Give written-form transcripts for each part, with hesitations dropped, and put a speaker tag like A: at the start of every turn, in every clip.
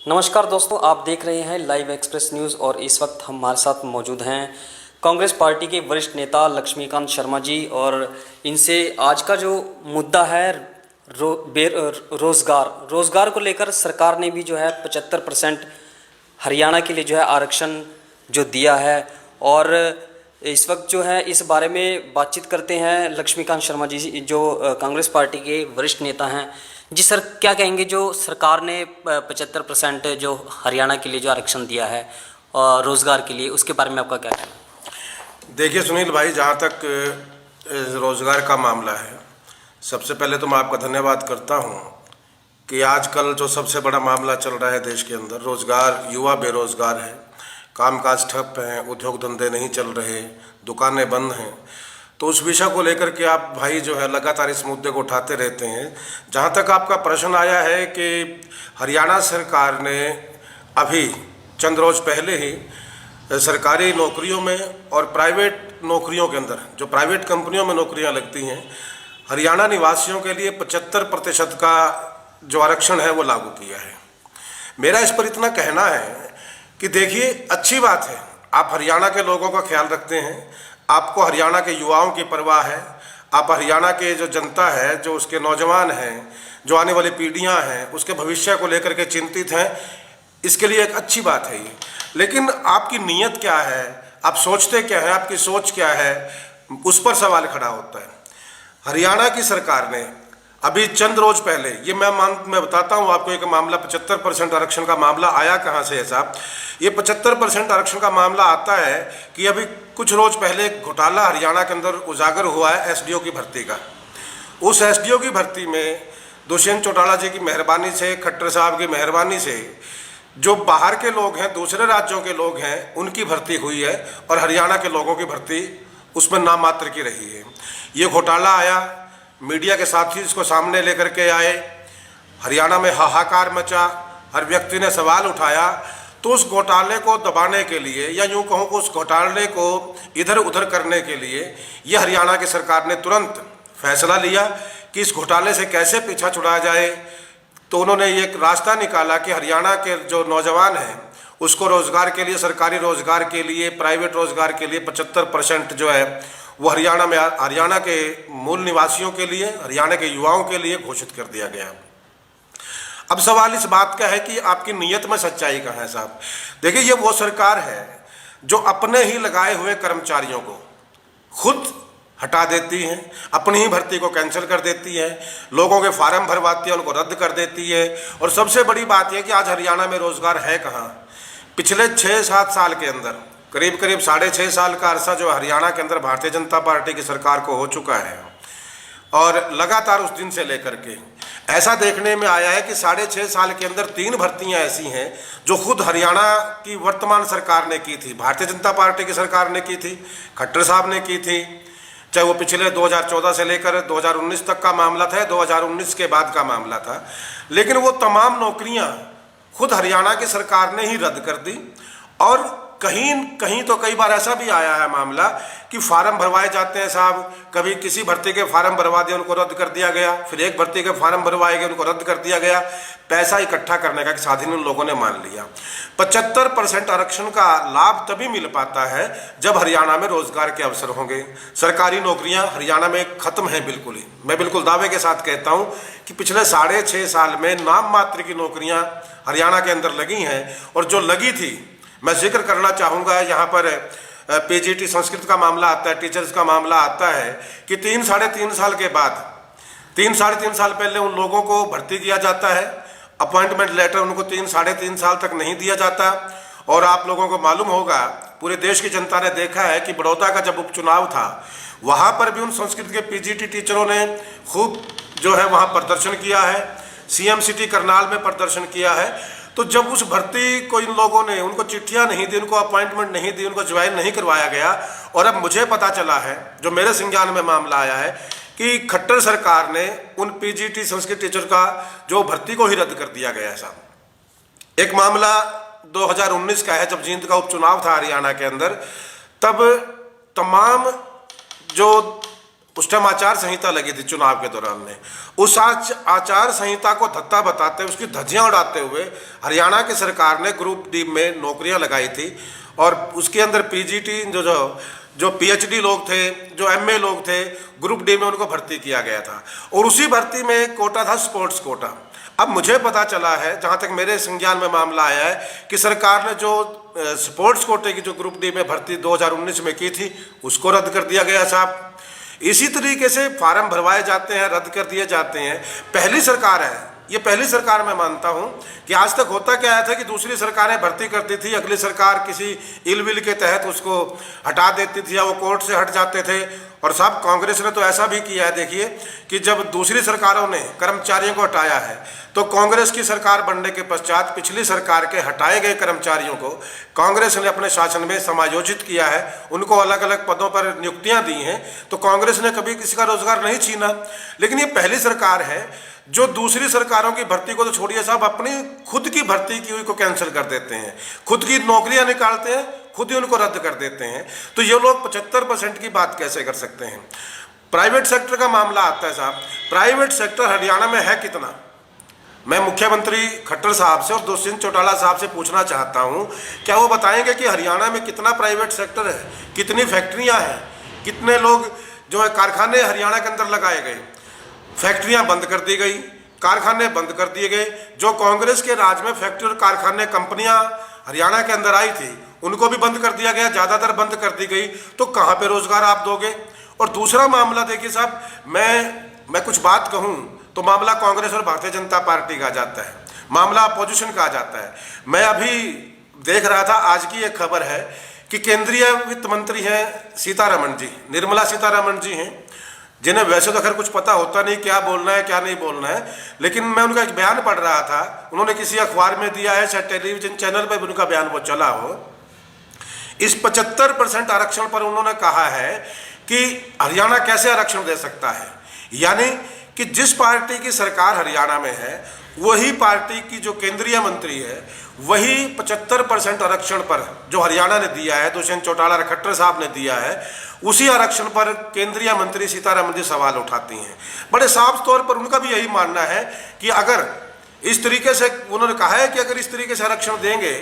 A: नमस्कार दोस्तों, आप देख रहे हैं लाइव एक्सप्रेस न्यूज़ और इस वक्त हमारे साथ मौजूद हैं कांग्रेस पार्टी के वरिष्ठ नेता लक्ष्मीकांत शर्मा जी। और इनसे आज का जो मुद्दा है रोज़गार को लेकर सरकार ने भी जो है 75% हरियाणा के लिए जो है आरक्षण जो दिया है। और इस वक्त जो है इस बारे में बातचीत करते हैं लक्ष्मीकांत शर्मा जी जो कांग्रेस पार्टी के वरिष्ठ नेता हैं। जी सर, क्या कहेंगे जो सरकार ने 75% जो हरियाणा के लिए जो आरक्षण दिया है और रोज़गार के लिए, उसके बारे में आपका क्या कहना है?
B: देखिए सुनील भाई, जहाँ तक रोज़गार का मामला है, सबसे पहले तो मैं आपका धन्यवाद करता हूँ कि आजकल जो सबसे बड़ा मामला चल रहा है देश के अंदर, रोज़गार, युवा बेरोज़गार है, कामकाज ठप हैं, उद्योग धंधे नहीं चल रहे, दुकानें बंद हैं। तो उस विषय को लेकर के आप भाई जो है लगातार इस मुद्दे को उठाते रहते हैं। जहाँ तक आपका प्रश्न आया है कि हरियाणा सरकार ने अभी चंद रोज़ पहले ही सरकारी नौकरियों में और प्राइवेट नौकरियों के अंदर, जो प्राइवेट कंपनियों में नौकरियां लगती हैं, हरियाणा निवासियों के लिए 75% का जो आरक्षण है वो लागू किया है। मेरा इस पर इतना कहना है कि देखिए, अच्छी बात है, आप हरियाणा के लोगों का ख्याल रखते हैं, आपको हरियाणा के युवाओं की परवाह है, आप हरियाणा के जो जनता है, जो उसके नौजवान हैं, जो आने वाली पीढ़ियां हैं, उसके भविष्य को लेकर के चिंतित हैं। इसके लिए एक अच्छी बात है ये। लेकिन आपकी नीयत क्या है, आप सोचते क्या है, आपकी सोच क्या है, उस पर सवाल खड़ा होता है। हरियाणा की सरकार ने अभी चंद रोज पहले, ये मैं बताता हूँ आपको, एक मामला 75% आरक्षण का मामला आया कहाँ से है साहब। ये 75% आरक्षण का मामला आता है कि अभी कुछ रोज पहले एक घोटाला हरियाणा के अंदर उजागर हुआ है एसडीओ की भर्ती का। उस एसडीओ की भर्ती में दुष्यंत चौटाला जी की मेहरबानी से, खट्टर साहब की मेहरबानी से, जो बाहर के लोग हैं, दूसरे राज्यों के लोग हैं, उनकी भर्ती हुई है और हरियाणा के लोगों की भर्ती उसमें नाम मात्र की रही है। ये घोटाला आया, मीडिया के साथी इसको सामने लेकर के आए, हरियाणा में हाहाकार मचा, हर व्यक्ति ने सवाल उठाया। तो उस घोटाले को दबाने के लिए, या यूँ कहूँ कि उस घोटाले को इधर उधर करने के लिए, ये हरियाणा की सरकार ने तुरंत फैसला लिया कि इस घोटाले से कैसे पीछा छुड़ाया जाए। तो उन्होंने एक रास्ता निकाला कि हरियाणा के जो नौजवान हैं उसको रोज़गार के लिए, सरकारी रोज़गार के लिए, प्राइवेट रोज़गार के लिए 75% जो है वो हरियाणा के मूल निवासियों के लिए, हरियाणा के युवाओं के लिए घोषित कर दिया गया। अब सवाल इस बात का है कि आपकी नीयत में सच्चाई कहाँ है साहब। देखिए, ये वो सरकार है जो अपने ही लगाए हुए कर्मचारियों को खुद हटा देती है, अपनी ही भर्ती को कैंसिल कर देती है, लोगों के फार्म भरवाती है, उनको रद्द कर देती है। और सबसे बड़ी बात यह कि आज हरियाणा में रोज़गार है कहाँ। पिछले 6-7 साल के अंदर करीब 6.5 साल का अरसा जो हरियाणा के अंदर भारतीय जनता पार्टी की सरकार को हो चुका है, और लगातार उस दिन से लेकर के ऐसा देखने में आया है कि 6.5 साल के अंदर 3 भर्तियां ऐसी हैं जो खुद हरियाणा की वर्तमान सरकार ने की थी, भारतीय जनता पार्टी की सरकार ने की थी, खट्टर साहब ने की थी। चाहे वो पिछले 2014 से लेकर 2019 तक का मामला था, 2019 के बाद का मामला था, लेकिन वो तमाम नौकरियां खुद हरियाणा की सरकार ने ही रद्द कर दी। और कहीं तो कई बार ऐसा भी आया है मामला कि फार्म भरवाए जाते हैं साहब, कभी किसी भर्ती के फार्म भरवा दिए, उनको रद्द कर दिया गया, फिर एक भर्ती के फार्म भरवाए गए, उनको रद्द कर दिया गया। पैसा इकट्ठा करने का साधन उन लोगों ने मान लिया। 75% आरक्षण का लाभ तभी मिल पाता है जब हरियाणा में रोजगार के अवसर होंगे। सरकारी नौकरियां हरियाणा में खत्म हैं बिल्कुल ही। मैं बिल्कुल दावे के साथ कहता हूं कि पिछले 6.5 साल में नाम मात्र की नौकरियां हरियाणा के अंदर लगी हैं। और जो लगी थी, मैं जिक्र करना चाहूँगा, यहाँ पर पीजीटी संस्कृत का मामला आता है, टीचर्स का मामला आता है कि 3-3.5 साल के बाद, 3-3.5 साल पहले उन लोगों को भर्ती किया जाता है, अपॉइंटमेंट लेटर उनको 3-3.5 साल तक नहीं दिया जाता। और आप लोगों को मालूम होगा, पूरे देश की जनता ने देखा है कि बड़ौदा का जब उपचुनाव था, वहाँ पर भी उन संस्कृत के पीजीटी टीचरों ने खूब जो है वहाँ प्रदर्शन किया है, सीएम सिटी करनाल में प्रदर्शन किया है। तो जब उस भर्ती को इन लोगों ने, उनको चिट्ठियां नहीं दी, उनको अपॉइंटमेंट नहीं दी, उनको ज्वाइन नहीं करवाया गया, और अब मुझे पता चला है, जो मेरे संज्ञान में मामला आया है, कि खट्टर सरकार ने उन पीजीटी संस्कृत टीचर का जो भर्ती को ही रद्द कर दिया गया है साहब। एक मामला 2019 का है, जब जींद का उपचुनाव था हरियाणा के अंदर, तब तमाम जो उस टाइम आचार संहिता लगी थी चुनाव के दौरान में, उस आचार संहिता को धत्ता बताते, उसकी धज्जियां उड़ाते हुए हरियाणा की सरकार ने ग्रुप डी में नौकरियां लगाई थी और उसके अंदर पीजीटी जो पीएचडी लोग थे, जो एमए लोग थे, ग्रुप डी में उनको भर्ती किया गया था और उसी भर्ती में कोटा था स्पोर्ट्स कोटा। अब मुझे पता चला है, जहाँ तक मेरे संज्ञान में मामला आया है, कि सरकार ने जो स्पोर्ट्स कोटे की जो ग्रुप डी में भर्ती 2019 में की थी उसको रद्द कर दिया गया साहब। इसी तरीके से फार्म भरवाए जाते हैं, रद्द कर दिए जाते हैं। पहली सरकार है, ये पहली सरकार मैं मानता हूं कि आज तक होता क्या था कि दूसरी सरकारें भर्ती करती थी, अगली सरकार किसी इलविल के तहत उसको हटा देती थी या वो कोर्ट से हट जाते थे। और साहब कांग्रेस ने तो ऐसा भी किया है, देखिए कि जब दूसरी सरकारों ने कर्मचारियों को हटाया है तो कांग्रेस की सरकार बनने के पश्चात पिछली सरकार के हटाए गए कर्मचारियों को कांग्रेस ने अपने शासन में समायोजित किया है, उनको अलग अलग पदों पर नियुक्तियां दी हैं। तो कांग्रेस ने कभी किसी का रोजगार नहीं छीना, लेकिन ये पहली सरकार है जो दूसरी सरकारों की भर्ती को तो छोड़िए साहब, अपनी खुद की भर्ती की हुई को कैंसिल कर देते हैं, खुद की नौकरियां निकालते हैं, खुद ही उनको रद्द कर देते हैं। तो ये लोग 75% की बात कैसे कर सकते हैं। प्राइवेट सेक्टर का मामला आता है साहब, प्राइवेट सेक्टर हरियाणा में है कितना। मैं मुख्यमंत्री खट्टर साहब से और दुष्यंत चौटाला साहब से पूछना चाहता हूं, क्या वो बताएंगे कि हरियाणा में कितना प्राइवेट सेक्टर है, कितनी फैक्ट्रियां हैं, कितने लोग जो है कारखाने हरियाणा के अंदर लगाए गए। फैक्ट्रियां बंद कर दी गई, कारखाने बंद कर दिए गए। जो कांग्रेस के राज में फैक्ट्री और कारखाने कंपनियां हरियाणा के अंदर आई थी उनको भी बंद कर दिया गया, ज़्यादातर बंद कर दी गई। तो कहाँ पे रोजगार आप दोगे। और दूसरा मामला देखिए साहब, मैं कुछ बात कहूँ तो मामला कांग्रेस और भारतीय जनता पार्टी का आ जाता है, मामला अपोजिशन का आ जाता है। मैं अभी देख रहा था, आज की एक खबर है कि केंद्रीय वित्त मंत्री हैं सीतारमण जी, निर्मला सीतारमण जी हैं, जिन्हें वैसे तो खैर कुछ पता होता नहीं क्या बोलना है क्या नहीं बोलना है, लेकिन मैं उनका एक बयान पढ़ रहा था, उन्होंने किसी अखबार में दिया है, शायद टेलीविजन चैनल पर उनका बयान वो चला हो। इस 75% आरक्षण पर उन्होंने कहा है कि हरियाणा कैसे आरक्षण दे सकता है, यानी कि जिस पार्टी की सरकार हरियाणा में है वही पार्टी की जो केंद्रीय मंत्री है वही 75% आरक्षण पर जो हरियाणा ने दिया है, दुष्यंत चौटाला और खट्टर साहब ने दिया है, उसी आरक्षण पर केंद्रीय मंत्री सीतारमण जी सवाल उठाती हैं। बड़े साफ तौर पर उनका भी यही मानना है कि अगर इस तरीके से, उन्होंने कहा है कि अगर इस तरीके से आरक्षण देंगे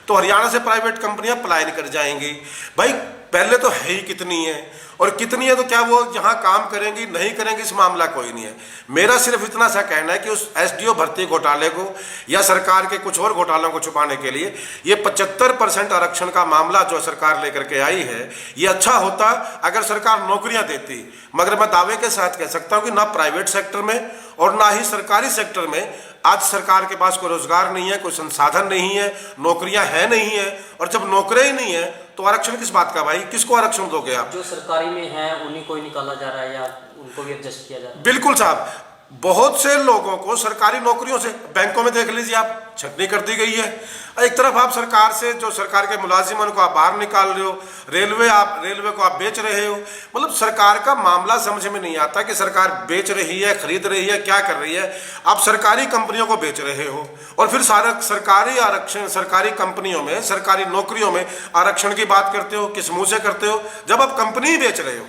B: तो हरियाणा से प्राइवेट कंपनियां पलायन कर जाएंगी। भाई पहले तो है ही कितनी है, और कितनी है तो क्या वो यहाँ काम करेंगी नहीं करेंगी, इस मामला कोई नहीं है। मेरा सिर्फ इतना सा कहना है कि उस एसडीओ भर्ती घोटाले को या सरकार के कुछ और घोटालों को छुपाने के लिए ये 75% आरक्षण का मामला जो सरकार लेकर के आई है, ये अच्छा होता अगर सरकार नौकरियां देती। मगर मैं दावे के साथ कह सकता हूँ कि ना प्राइवेट सेक्टर में और ना ही सरकारी सेक्टर में आज सरकार के पास कोई रोजगार नहीं है, कोई संसाधन नहीं है, नौकरियां है नहीं है। और जब नौकरियां ही नहीं है तो आरक्षण किस बात का भाई, किसको आरक्षण दोगे आप।
A: जो सरकारी में है उन्हीं को ही निकाला जा रहा है या उनको भी एडजस्ट किया जा रहा है।
B: बिल्कुल साहब, बहुत से लोगों को सरकारी नौकरियों से, बैंकों में देख लीजिए आप, छटनी कर दी गई है। एक तरफ आप सरकार से जो सरकार के मुलाजिम उनको आप बाहर निकाल रहे हो, रेलवे को आप बेच रहे हो। मतलब सरकार का मामला समझ में नहीं आता कि सरकार बेच रही है, खरीद रही है, क्या कर रही है। आप सरकारी कंपनियों को बेच रहे हो और फिर सारा सरकारी आरक्षण, सरकारी कंपनियों में, सरकारी नौकरियों में आरक्षण की बात करते हो। किस मुंह से करते हो जब आप कंपनी बेच रहे हो।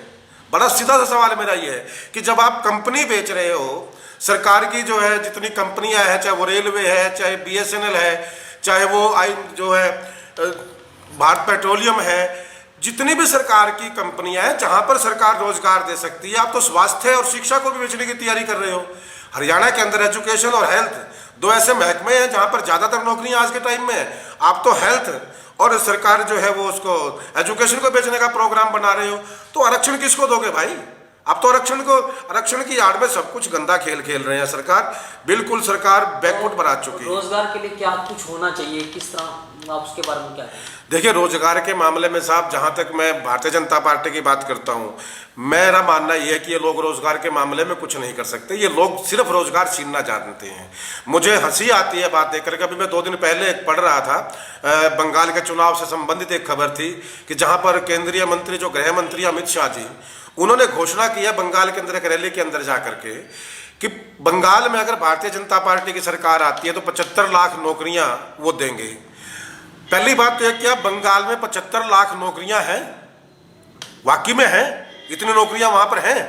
B: बड़ा सीधा सा सवाल मेरा ये है कि जब आप कंपनी बेच रहे हो, सरकार की जो है जितनी कंपनियां हैं, चाहे वो रेलवे है, चाहे बीएसएनएल है, चाहे वो जो है भारत पेट्रोलियम है, जितनी भी सरकार की कंपनियां हैं जहां पर सरकार रोजगार दे सकती है, आप तो स्वास्थ्य और शिक्षा को भी बेचने की तैयारी कर रहे हो। हरियाणा के अंदर एजुकेशन और हेल्थ दो ऐसे महकमे हैं जहां पर ज्यादातर नौकरियां आज के टाइम में है। आप तो हेल्थ और सरकार जो है वो उसको एजुकेशन को बेचने का प्रोग्राम बना रहे हो। तो आरक्षण किसको दोगे भाई। आप तो आरक्षण की आड़ में सब कुछ गंदा खेल खेल रहे हैं सरकार। बिल्कुल सरकार बैकफुट पर आ चुकी है।
A: रोजगार के लिए क्या कुछ होना चाहिए, किस तरह आप उसके बारे में क्या कहें?
B: देखिए रोजगार के मामले में साहब, जहां तक मैं भारतीय जनता पार्टी की बात करता हूं, मेरा मानना यह है कि ये लोग रोजगार के मामले में कुछ नहीं कर सकते। ये लोग सिर्फ रोजगार छीनना जानते हैं। मुझे हंसी आती है बात देखकर। अभी मैं 2 दिन पहले एक पढ़ रहा था, बंगाल के चुनाव से संबंधित एक खबर थी कि जहां पर केंद्रीय मंत्री जो गृह मंत्री अमित शाह जी, उन्होंने घोषणा किया बंगाल के अंदर एक रैली के अंदर जाकर के कि बंगाल में अगर भारतीय जनता पार्टी की सरकार आती है तो 75 लाख नौकरियां वो देंगे। पहली बात तो यह क्या बंगाल में 75 लाख नौकरियां हैं, वाकई में हैं, इतनी नौकरियां वहां पर हैं।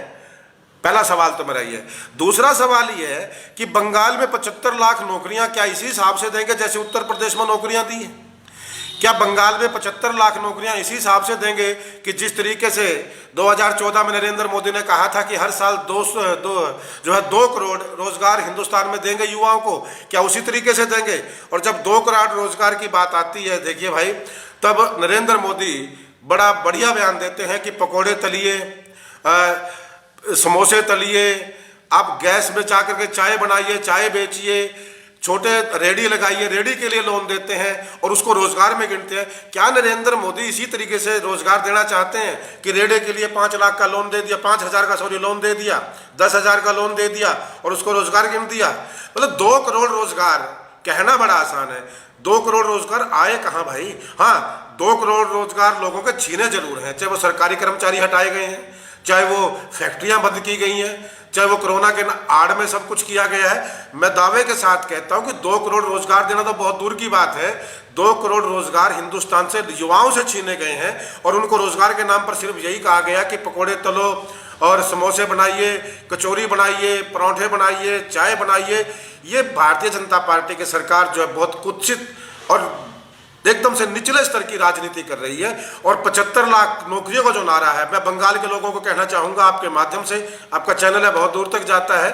B: पहला सवाल तो मेरा ये है। दूसरा सवाल ये है कि बंगाल में 75 लाख नौकरियां क्या इसी हिसाब से देंगे जैसे उत्तर प्रदेश में नौकरियां दी हैं? क्या बंगाल में 75 लाख नौकरियां इसी हिसाब से देंगे कि जिस तरीके से 2014 में नरेंद्र मोदी ने कहा था कि हर साल 2 करोड़ रोजगार हिंदुस्तान में देंगे युवाओं को, क्या उसी तरीके से देंगे? और जब 2 करोड़ रोजगार की बात आती है, देखिए भाई, तब नरेंद्र मोदी बड़ा बढ़िया बयान देते हैं कि पकौड़े तलिए, समोसे तलिए, आप गैस में जा करके चाय बनाइए, चाय बेचिए, छोटे रेडी लगाइए, रेडी के लिए लोन देते हैं और उसको रोजगार में गिनते हैं। क्या नरेंद्र मोदी इसी तरीके से रोजगार देना चाहते हैं कि रेडे के लिए 5 लाख का लोन दे दिया, 5,000 का लोन दे दिया, 10,000 का लोन दे दिया और उसको रोजगार गिन दिया? मतलब 2 करोड़ रोजगार कहना बड़ा आसान है, 2 करोड़ रोजगार आए कहाँ भाई? हाँ, 2 करोड़ रोजगार लोगों के छीने जरूर हैं, चाहे वो सरकारी कर्मचारी हटाए गए हैं, चाहे वो फैक्ट्रियां बंद की गई हैं, चाहे वो कोरोना के आड़ में सब कुछ किया गया है। मैं दावे के साथ कहता हूं कि 2 करोड़ रोजगार देना तो बहुत दूर की बात है, 2 करोड़ रोजगार हिंदुस्तान से युवाओं से छीने गए हैं और उनको रोजगार के नाम पर सिर्फ यही कहा गया कि पकोड़े तलो और समोसे बनाइए, कचौरी बनाइए, पराठे बनाइए, चाय बनाइए। ये भारतीय जनता पार्टी की सरकार जो है बहुत कुत्सित और एकदम से निचले स्तर की राजनीति कर रही है। और 75 लाख नौकरियों का जो नारा है, मैं बंगाल के लोगों को कहना चाहूँगा आपके माध्यम से, आपका चैनल है बहुत दूर तक जाता है,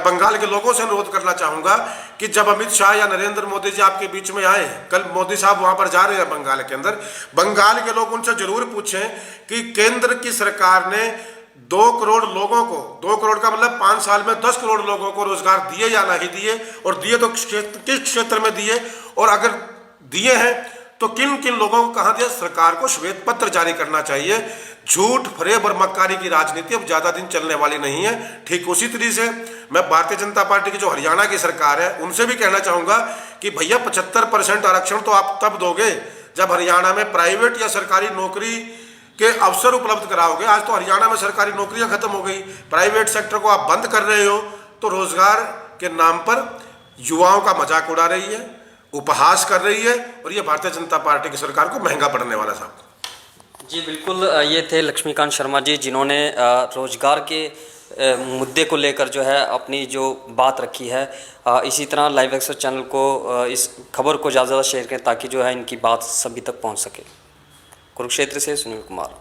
B: बंगाल के लोगों से अनुरोध करना चाहूँगा कि जब अमित शाह या नरेंद्र मोदी जी आपके बीच में आए, कल मोदी साहब वहाँ पर जा रहे हैं बंगाल के अंदर, बंगाल के लोग उनसे जरूर पूछें कि केंद्र की सरकार ने 2 करोड़ लोगों को, 2 करोड़ का मतलब 5 साल में 10 करोड़ लोगों को रोजगार दिए या नहीं दिए, और दिए तो किस क्षेत्र में दिए, और अगर दिए हैं तो किन किन लोगों को कहां दिया? सरकार को श्वेत पत्र जारी करना चाहिए। झूठ, फरेब और मक्कारी की राजनीति अब ज्यादा दिन चलने वाली नहीं है। ठीक उसी तरीके से मैं भारतीय जनता पार्टी की जो हरियाणा की सरकार है उनसे भी कहना चाहूंगा कि भैया 75% आरक्षण तो आप तब दोगे जब हरियाणा में प्राइवेट या सरकारी नौकरी के अवसर उपलब्ध कराओगे। आज तो हरियाणा में सरकारी नौकरियां खत्म हो गई, प्राइवेट सेक्टर को आप बंद कर रहे हो, तो रोजगार के नाम पर युवाओं का मजाक उड़ा रही है, उपहास कर रही है, और ये भारतीय जनता पार्टी की सरकार को महंगा पड़ने वाला साहब।
A: जी बिल्कुल, ये थे लक्ष्मीकांत शर्मा जी जिन्होंने रोजगार के मुद्दे को लेकर जो है अपनी जो बात रखी है। इसी तरह लाइव एक्सेस चैनल को इस खबर को ज़्यादा से ज़्यादा शेयर करें ताकि जो है इनकी बात सभी तक पहुंच सके। कुरुक्षेत्र से सुनील कुमार।